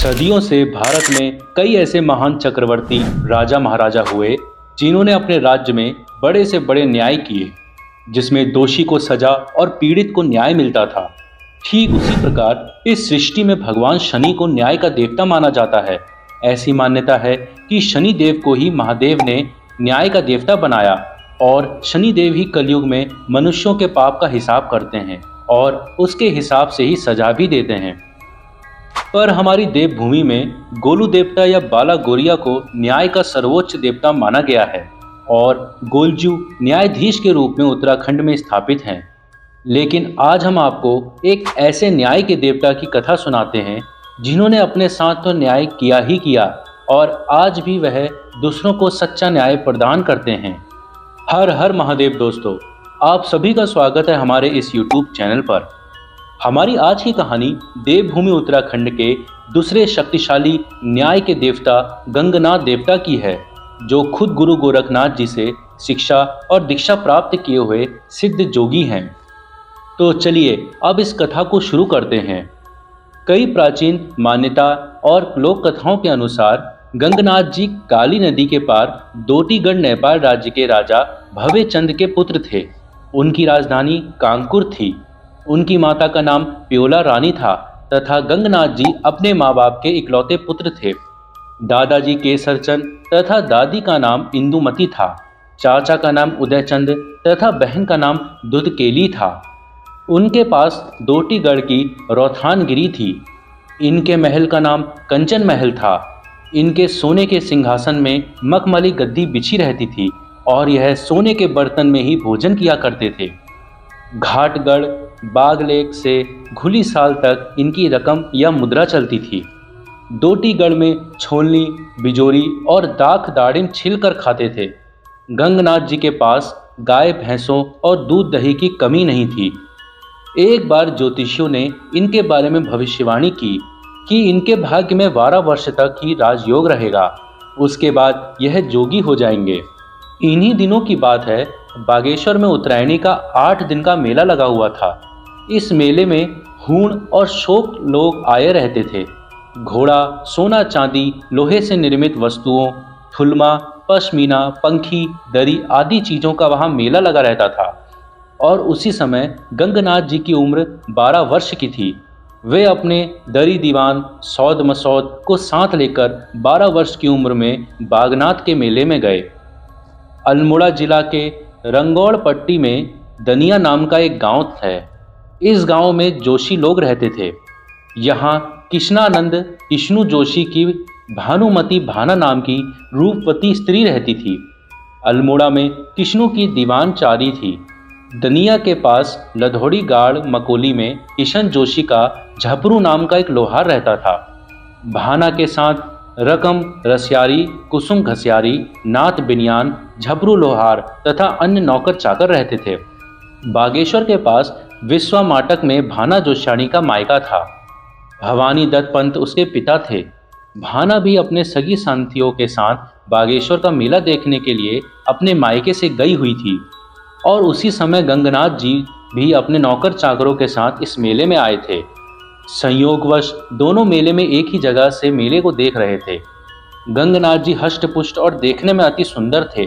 सदियों से भारत में कई ऐसे महान चक्रवर्ती राजा महाराजा हुए जिन्होंने अपने राज्य में बड़े से बड़े न्याय किए, जिसमें दोषी को सजा और पीड़ित को न्याय मिलता था। ठीक उसी प्रकार इस सृष्टि में भगवान शनि को न्याय का देवता माना जाता है। ऐसी मान्यता है कि शनि देव को ही महादेव ने न्याय का देवता बनाया और शनि देव ही कलयुग में मनुष्यों के पाप का हिसाब करते हैं और उसके हिसाब से ही सजा भी देते हैं। पर हमारी देवभूमि में गोलू देवता या बाला गोरिया को न्याय का सर्वोच्च देवता माना गया है और गोलजू न्यायाधीश के रूप में उत्तराखंड में स्थापित हैं। लेकिन आज हम आपको एक ऐसे न्याय के देवता की कथा सुनाते हैं जिन्होंने अपने साथ तो न्याय किया ही किया और आज भी वह दूसरों को सच्चा न्याय प्रदान करते हैं। हर हर महादेव दोस्तों, आप सभी का स्वागत है हमारे इस YouTube चैनल पर। हमारी आज की कहानी देवभूमि उत्तराखंड के दूसरे शक्तिशाली न्याय के देवता गंगनाथ देवता की है, जो खुद गुरु गोरखनाथ जी से शिक्षा और दीक्षा प्राप्त किए हुए सिद्ध जोगी हैं। तो चलिए अब इस कथा को शुरू करते हैं। कई प्राचीन मान्यता और लोक कथाओं के अनुसार गंगनाथ जी काली नदी के पार दोटीगढ़ नेपाल राज्य के राजा भव्य चंद के पुत्र थे। उनकी राजधानी कांकुर थी। उनकी माता का नाम प्योला रानी था तथा गंगनाथ जी अपने माँ बाप के इकलौते पुत्र थे। दादाजी केसरचंद तथा दादी का नाम इंदुमती था। चाचा का नाम उदयचंद तथा बहन का नाम दुधकेली था। उनके पास दोटीगढ़ की रोथानगिरी थी। इनके महल का नाम कंचन महल था। इनके सोने के सिंहासन में मखमली गद्दी बिछी रहती थी और यह सोने के बर्तन में ही भोजन किया करते थे। घाटगढ़ बागलेक से घुली साल तक इनकी रकम या मुद्रा चलती थी। दोटीगढ़ में छोलनी, बिजोरी और दाख दाड़िम छिलकर खाते थे। गंगनाथ जी के पास गाय भैंसों और दूध दही की कमी नहीं थी। एक बार ज्योतिषियों ने इनके बारे में भविष्यवाणी की कि इनके भाग्य में 12 वर्ष तक ही राजयोग रहेगा, उसके बाद यह जोगी हो जाएंगे। इन्हीं दिनों की बात है, बागेश्वर में उत्तरायणी का 8 दिन का मेला लगा हुआ था। इस मेले में हूण और शोक लोग आए रहते थे। घोड़ा, सोना चांदी, लोहे से निर्मित वस्तुओं, थुलमा, पश्मीना, पंखी, दरी आदि चीज़ों का वहाँ मेला लगा रहता था। और उसी समय गंगनाथ जी की उम्र 12 वर्ष की थी। वे अपने दरी दीवान सौद मसौद को साथ लेकर 12 वर्ष की उम्र में बागनाथ के मेले में गए। अल्मोड़ा जिला के रंगौड़ पट्टी में दनिया नाम का एक गांव है। इस गांव में जोशी लोग रहते थे। यहाँ कृष्णानंद विष्णु जोशी की भानुमती भाना नाम की रूपवती स्त्री रहती थी। अल्मोड़ा में कृष्णु की दीवानचारी थी। दनिया के पास लधौड़ी गाड़ मकोली में किशन जोशी का झपरू नाम का एक लोहार रहता था। भाना के साथ रकम रसियारी, कुसुम घसियारी, नाथ बिनियान, झपरू लोहार तथा अन्य नौकर चाकर रहते थे। बागेश्वर के पास विश्वा माटक में भाना जोशाणी का मायका था। भवानी दत्त पंत उसके पिता थे। भाना भी अपने सगी साथियों के साथ बागेश्वर का मेला देखने के लिए अपने मायके से गई हुई थी और उसी समय गंगनाथ जी भी अपने नौकर चाकरों के साथ इस मेले में आए थे। संयोगवश दोनों मेले में एक ही जगह से मेले को देख रहे थे। गंगनाथ जी हष्टपुष्ट और देखने में अति सुंदर थे।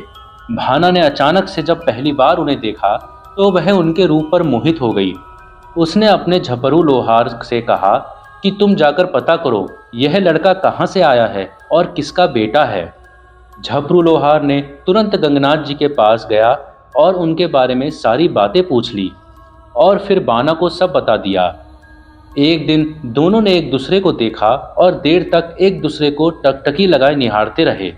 भाना ने अचानक से जब पहली बार उन्हें देखा तो वह उनके रूप पर मोहित हो गई। उसने अपने झपरू लोहार से कहा कि तुम जाकर पता करो यह लड़का कहाँ से आया है और किसका बेटा है। झपरू लोहार ने तुरंत गंगनाथ जी के पास गया और उनके बारे में सारी बातें पूछ ली और फिर बाना को सब बता दिया। एक दिन दोनों ने एक दूसरे को देखा और देर तक एक दूसरे को टकटकी लगाए निहारते रहे।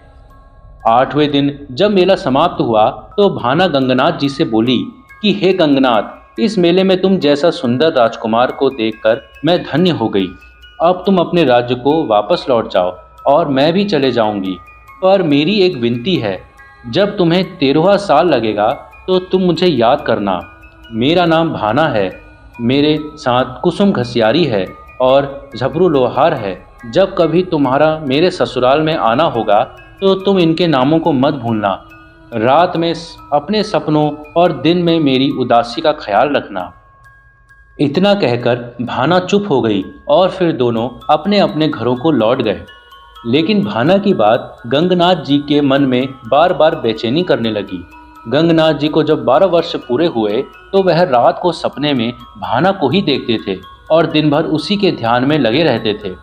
8वें दिन जब मेला समाप्त हुआ तो भाना गंगनाथ जी से बोली कि हे गंगनाथ, इस मेले में तुम जैसा सुंदर राजकुमार को देखकर मैं धन्य हो गई। अब तुम अपने राज्य को वापस लौट जाओ और मैं भी चले जाऊंगी। पर मेरी एक विनती है, जब तुम्हें 13वां साल लगेगा तो तुम मुझे याद करना। मेरा नाम भाना है, मेरे साथ कुसुम घसियारी है और झपरू लोहार है। जब कभी तुम्हारा मेरे ससुराल में आना होगा तो तुम इनके नामों को मत भूलना। रात में अपने सपनों और दिन में मेरी उदासी का ख्याल रखना। इतना कहकर भाना चुप हो गई और फिर दोनों अपने अपने घरों को लौट गए। लेकिन भाना की बात गंगनाथ जी के मन में बार बार बेचैनी करने लगी। गंगनाथ जी को जब 12 वर्ष पूरे हुए तो वह रात को सपने में भाना को ही देखते थे और दिन भर उसी के ध्यान में लगे रहते थे।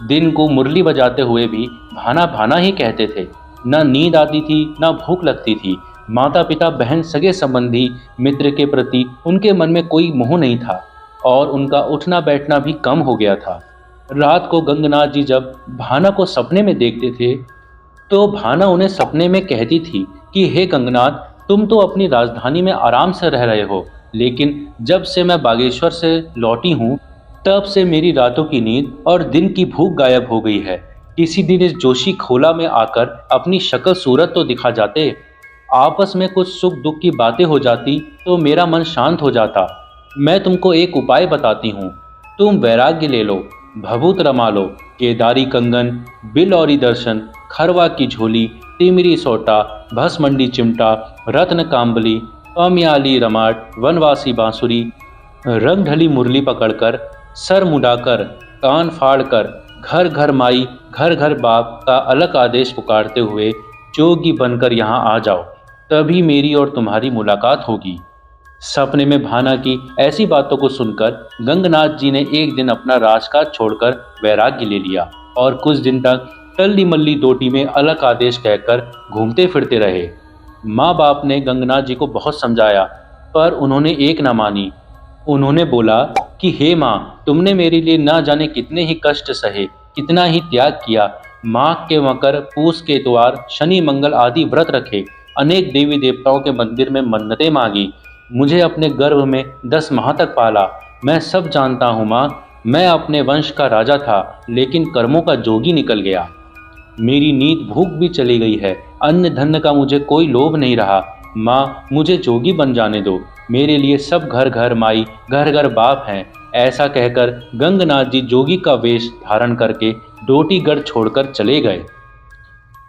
दिन को मुरली बजाते हुए भी भाना भाना ही कहते थे। न नींद आती थी, न भूख लगती थी। माता पिता, बहन, सगे संबंधी, मित्र के प्रति उनके मन में कोई मोह नहीं था और उनका उठना बैठना भी कम हो गया था। रात को गंगनाथ जी जब भाना को सपने में देखते थे तो भाना उन्हें सपने में कहती थी कि हे गंगनाथ, तुम तो अपनी राजधानी में आराम से रह रहे हो, लेकिन जब से मैं बागेश्वर से लौटी हूँ तब से मेरी रातों की नींद और दिन की भूख गायब हो गई है। किसी दिन इस जोशी खोला में आकर अपनी शक्ल सूरत तो दिखा जाते, आपस में कुछ सुख दुख की बातें हो जाती तो मेरा मन शांत हो जाता। मैं तुमको एक उपाय बताती हूँ, तुम वैराग्य ले लो, भभूत रमा लो, केदारी कंगन, बिलौरी दर्शन, खरवा की झोली, तिमरी सोटा, भस्मंडी चिमटा, रत्न काम्बली, अम्याली रमाट, वनवासी बांसुरी, रंग ढली मुरली पकड़कर, सर मुड़ाकर, कान फाड़कर, घर घर माई घर घर बाप का अलग आदेश पुकारते हुए जोगी बनकर यहाँ आ जाओ, तभी मेरी और तुम्हारी मुलाकात होगी। सपने में भाना की ऐसी बातों को सुनकर गंगनाथ जी ने एक दिन अपना राजकाज छोड़कर वैराग्य ले लिया और कुछ दिन तक टल्ली मल्ली डोटी में अलग आदेश कहकर घूमते फिरते रहे। माँ बाप ने गंगनाथ जी को बहुत समझाया पर उन्होंने एक न मानी। उन्होंने बोला कि हे माँ, तुमने मेरे लिए ना जाने कितने ही कष्ट सहे, कितना ही त्याग किया। माघ के मकर, पूस के इतवार, शनि मंगल आदि व्रत रखे, अनेक देवी देवताओं के मंदिर में मन्नतें मांगी, मुझे अपने गर्भ में 10 माह तक पाला। मैं सब जानता हूँ माँ, मैं अपने वंश का राजा था लेकिन कर्मों का जोगी निकल गया। मेरी नींद भूख भी चली गई है, अन्न धन का मुझे कोई लोभ नहीं रहा। माँ, मुझे जोगी बन जाने दो, मेरे लिए सब घर घर माई घर घर बाप हैं। ऐसा कहकर गंगनाथ जी जोगी का वेश धारण करके डोटीगढ़ छोड़कर चले गए।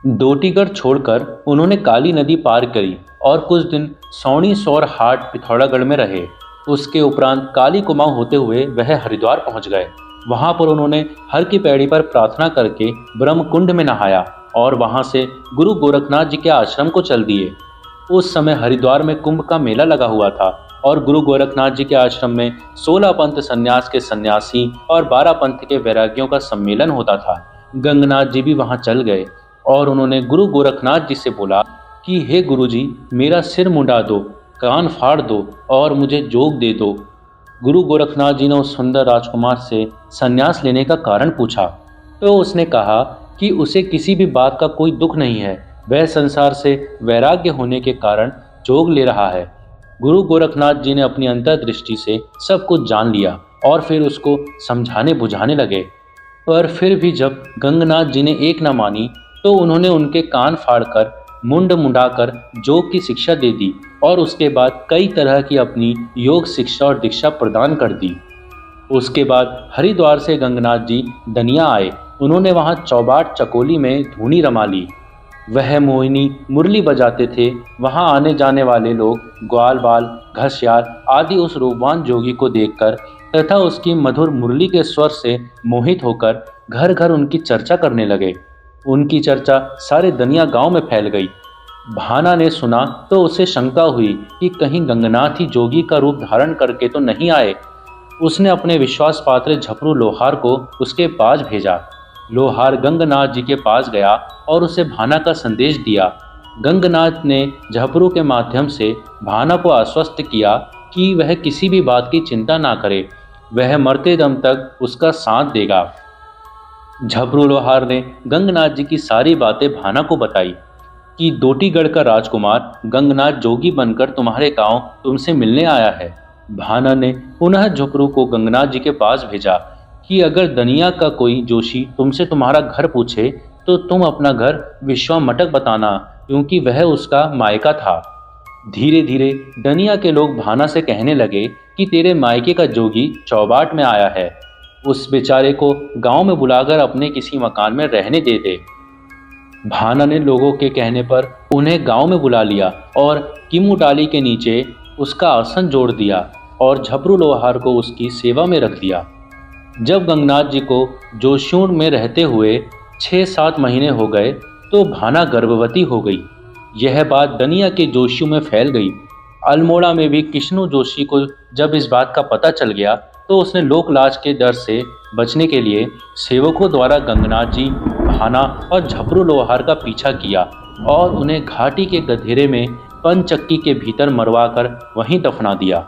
डोटीगढ़ छोड़कर उन्होंने काली नदी पार करी और कुछ दिन सौणी सौर हाट पिथौरागढ़ में रहे। उसके उपरांत काली कुमाऊं होते हुए वह हरिद्वार पहुंच गए। वहां पर उन्होंने हर की पैड़ी पर प्रार्थना करके ब्रह्म कुंड में नहाया और वहां से गुरु गोरखनाथ जी के आश्रम को चल दिए। उस समय हरिद्वार में कुंभ का मेला लगा हुआ था और गुरु गोरखनाथ जी के आश्रम में 16 पंथ संन्यास के सन्यासी और 12 पंथ के वैरागियों का सम्मेलन होता था। गंगनाथ जी भी वहां चल गए और उन्होंने गुरु गोरखनाथ जी से बोला कि हे गुरु जी, मेरा सिर मुंडा दो, कान फाड़ दो और मुझे जोग दे दो। गुरु गोरखनाथ जी ने उस सुंदर राजकुमार से संन्यास लेने का कारण पूछा तो उसने कहा कि उसे किसी भी बात का कोई दुख नहीं है, वह संसार से वैराग्य होने के कारण जोग ले रहा है। गुरु गोरखनाथ जी ने अपनी अंतर्दृष्टि से सब कुछ जान लिया और फिर उसको समझाने बुझाने लगे, पर फिर भी जब गंगनाथ जी ने एक न मानी तो उन्होंने उनके कान फाड़कर मुंड मुंडाकर योग की शिक्षा दे दी और उसके बाद कई तरह की अपनी योग शिक्षा और दीक्षा प्रदान कर दी। उसके बाद हरिद्वार से गंगनाथ जी दनिया आए। उन्होंने वहां चौबाट चकोली में धूनी रमा ली। वह मोहिनी मुरली बजाते थे। वहां आने जाने वाले लोग ग्वाल बाल, घसियार आदि उस रूपवान जोगी को देखकर तथा उसकी मधुर मुरली के स्वर से मोहित होकर घर घर उनकी चर्चा करने लगे। उनकी चर्चा सारे दनिया गांव में फैल गई। भाना ने सुना तो उसे शंका हुई कि कहीं गंगनाथ ही जोगी का रूप धारण करके तो नहीं आए। उसने अपने विश्वास पात्र झपरू लोहार को उसके पास भेजा। लोहार गंगनाथ जी के पास गया और उसे भाना का संदेश दिया। गंगनाथ ने झपरू के माध्यम से भाना को आश्वस्त किया कि वह किसी भी बात की चिंता ना करे, वह मरते दम तक उसका साथ देगा। झपरू लोहार ने गंगनाथ जी की सारी बातें भाना को बताई कि डोटीगढ़ का राजकुमार गंगनाथ जोगी बनकर तुम्हारे गांव तुमसे मिलने आया है। भाना ने पुनः झपरू को गंगनाथ जी के पास भेजा कि अगर दनिया का कोई जोशी तुमसे तुम्हारा घर पूछे तो तुम अपना घर विश्वामटक बताना, क्योंकि वह उसका मायका था। धीरे धीरे दनिया के लोग भाना से कहने लगे कि तेरे मायके का जोगी चौबाट में आया है, उस बेचारे को गांव में बुलाकर अपने किसी मकान में रहने दे दे। भाना ने लोगों के कहने पर उन्हें गांव में बुला लिया और किमू डाली के नीचे उसका आसन जोड़ दिया। और झपरू लोहार को उसकी सेवा में रख दिया। जब गंगनाथ जी को जोशियों में रहते हुए 6-7 महीने हो गए तो भाना गर्भवती हो गई। यह बात दनिया के जोशियों में फैल गई। अल्मोड़ा में भी किशनु जोशी को जब इस बात का पता चल गया तो उसने लोकलाज के डर से बचने के लिए सेवकों द्वारा गंगनाथ जी, भाना और झपरू लोहार का पीछा किया और उन्हें घाटी के गधेरे में पंचक्की के भीतर मरवाकर वहीं दफना दिया।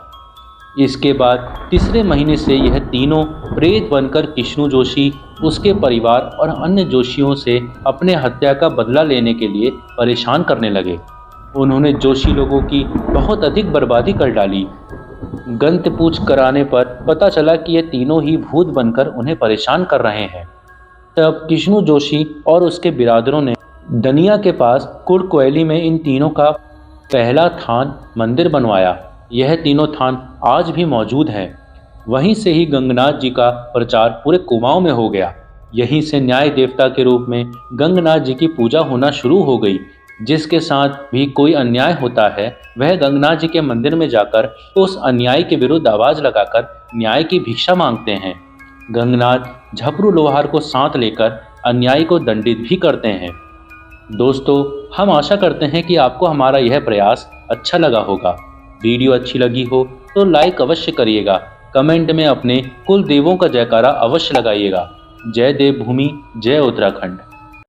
इसके बाद तीसरे महीने से यह तीनों प्रेत बनकर किशनु जोशी, उसके परिवार और अन्य जोशियों से अपने हत्या का बदला लेने के लिए परेशान करने लगे। उन्होंने जोशी लोगों की बहुत अधिक बर्बादी कर डाली। गंतपूछ कराने पर पता चला कि ये तीनों ही भूत बनकर उन्हें परेशान कर रहे हैं। तब किशनु जोशी और उसके बिरादरों ने दनिया के पास कुड़कोयली में इन तीनों का पहला थान मंदिर बनवाया। यह तीनों थान आज भी मौजूद हैं। वहीं से ही गंगनाथ जी का प्रचार पूरे कुमाऊं में हो गया। यहीं से न्याय देवता के रूप में गंगनाथ जी की पूजा होना शुरू हो गई। जिसके साथ भी कोई अन्याय होता है वह गंगनाथ जी के मंदिर में जाकर उस अन्याय के विरुद्ध आवाज लगाकर न्याय की भिक्षा मांगते हैं। गंगनाथ झपरू लोहार को साथ लेकर अन्याय को दंडित भी करते हैं। दोस्तों, हम आशा करते हैं कि आपको हमारा यह प्रयास अच्छा लगा होगा। वीडियो अच्छी लगी हो तो लाइक अवश्य करिएगा। कमेंट में अपने कुल देवों का जयकारा अवश्य लगाइएगा। जय देवभूमि, जय उत्तराखंड।